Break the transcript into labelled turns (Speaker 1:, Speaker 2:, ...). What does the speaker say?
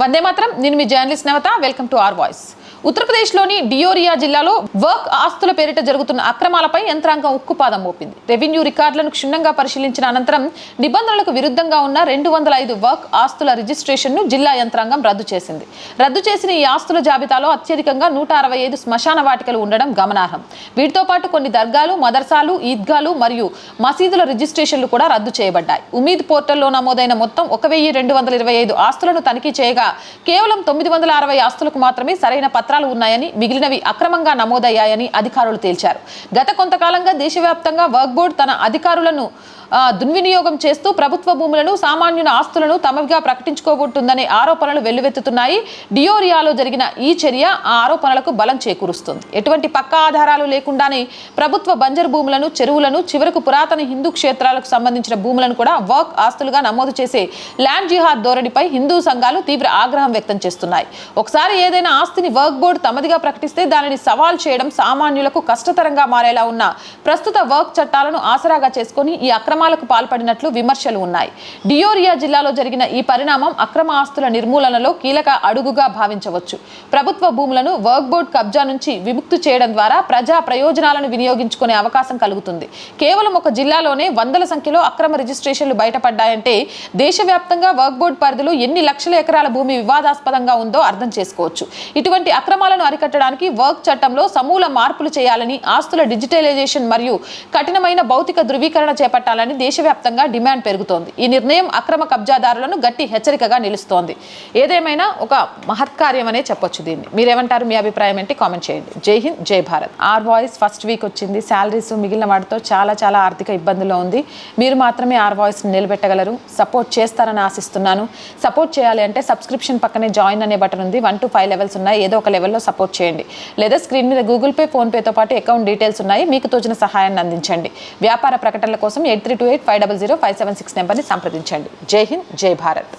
Speaker 1: వందే మాత్రం. నేను మీ journalist Navata. Welcome to our voice. ఉత్తరప్రదేశ్లోని డియోరియా జిల్లాలో వర్క్ ఆస్తుల పేరిట జరుగుతున్న అక్రమాలపై యంత్రాంగం ఉక్కుపాదం మోపింది. రెవెన్యూ రికార్డులను క్షుణ్ణంగా పరిశీలించిన అనంతరం నిబంధనలకు విరుద్ధంగా ఉన్న 205 వర్క్ ఆస్తుల రిజిస్ట్రేషన్ను జిల్లా యంత్రాంగం రద్దు చేసింది. రద్దు చేసిన ఈ ఆస్తుల జాబితాలో అత్యధికంగా 165 శ్మశాన వాటికలు ఉండడం గమనార్హం. వీటితో పాటు కొన్ని దర్గాలు, మదర్సాలు, ఈద్గాలు మరియు మసీదుల రిజిస్ట్రేషన్లు కూడా రద్దు చేయబడ్డాయి. ఉమీద్ పోర్టల్లో నమోదైన మొత్తం 1225 ఆస్తులను తనిఖీ చేయగా కేవలం 960 ఆస్తులకు మాత్రమే సరైన పత్రాలు ఉన్నాయని, మిగిలినవి అక్రమంగా నమోదయ్యాయని అధికారులు తేల్చారు. గత కొంతకాలంగా దేశవ్యాప్తంగా వర్క్ బోర్డు తన అధికారులను దుర్వినియోగం చేస్తూ ప్రభుత్వ భూములను, సామాన్యుల ఆస్తులను తమవిగా ప్రకటించుకోబోతుందనే ఆరోపణలు వెల్లువెత్తుతున్నాయి. డియోరియాలో జరిగిన ఈ చర్య ఆ ఆరోపణలకు బలం చేకూరుస్తుంది. ఎటువంటి పక్కా ఆధారాలు లేకుండానే ప్రభుత్వ బంజరు భూములను, చెరువులను, చివరకు పురాతన హిందూ క్షేత్రాలకు సంబంధించిన భూములను కూడా వర్క్ ఆస్తులుగా నమోదు చేసే ల్యాండ్ జిహాద్ ధోరణిపై హిందూ సంఘాలు తీవ్ర ఆగ్రహం వ్యక్తం చేస్తున్నాయి. ఒకసారి ఏదైనా ఆస్తిని వర్క్ బోర్డు తమదిగా ప్రకటిస్తే దానిని సవాల్ చేయడం సామాన్యులకు కష్టతరంగా మారేలా ఉన్న ప్రస్తుత వర్క్ చట్టాలను ఆసరాగా చేసుకుని ఈ అక్రమాలకు పాల్పడినట్లు విమర్శలు ఉన్నాయి. డియోరియా జిల్లాలో జరిగిన ఈ పరిణామం అక్రమ ఆస్తుల నిర్మూలనలో కీలక అడుగుగా భావించవచ్చు. ప్రభుత్వ భూములను వర్క్ బోర్డు కబ్జా నుంచి విముక్తి చేయడం ద్వారా ప్రజా ప్రయోజనాలను వినియోగించుకునే అవకాశం కలుగుతుంది. కేవలం ఒక జిల్లాలోనే వందల సంఖ్యలో అక్రమ రిజిస్ట్రేషన్లు బయటపడ్డాయంటే దేశవ్యాప్తంగా వర్క్ బోర్డు పరిధిలో ఎన్ని లక్షల ఎకరాల భూమి వివాదాస్పదంగా ఉందో అర్థం చేసుకోవచ్చు. ఇటువంటి అక్రమాలను అరికట్టడానికి వర్క్ చట్టంలో సమూల మార్పులు చేయాలని, ఆస్తుల డిజిటలైజేషన్ మరియు కఠినమైన భౌతిక ధృవీకరణ చేపట్టాలని దేశవ్యాప్తంగా డిమాండ్ పెరుగుతోంది. ఈ నిర్ణయం అక్రమ కబ్జాదారులను గట్టి హెచ్చరికగా నిలుస్తోంది. ఏదేమైనా ఒక మహత్కార్యం అనే చెప్పొచ్చు దీన్ని. మీరేమంటారు? మీ అభిప్రాయం ఏంటి? కామెంట్ చేయండి. జై హింద్, జై Bharat. Our voice first week వచ్చింది. శాలరీస్ మిగిలిన వాటితో చాలా ఆర్థిక ఇబ్బందుల్లో ఉంది. మీరు మాత్రమే ఆర్ వాయిస్ నిలబెట్టగలరు. సపోర్ట్ చేస్తారని ఆశిస్తున్నాను. సపోర్ట్ చేయాలి అంటే సబ్స్క్రిప్షన్ పక్కనే జాయిన్ అనే బటన్ ఉంది. 1 to 5 లెవెల్స్ ఉన్నాయి. ఏదో ఒక లెవెల్లో సపోర్ట్ చేయండి. లేదా స్క్రీన్ మీద గూగుల్ పే, ఫోన్ పేతో పాటు అకౌంట్ డీటెయిల్స్ ఉన్నాయి. మీకు తోచిన సహాయాన్ని అందించండి. వ్యాపార ప్రకటనల కోసం 8328500576 నెంబర్ని సంప్రదించండి. జై హింద్, జై భారత్.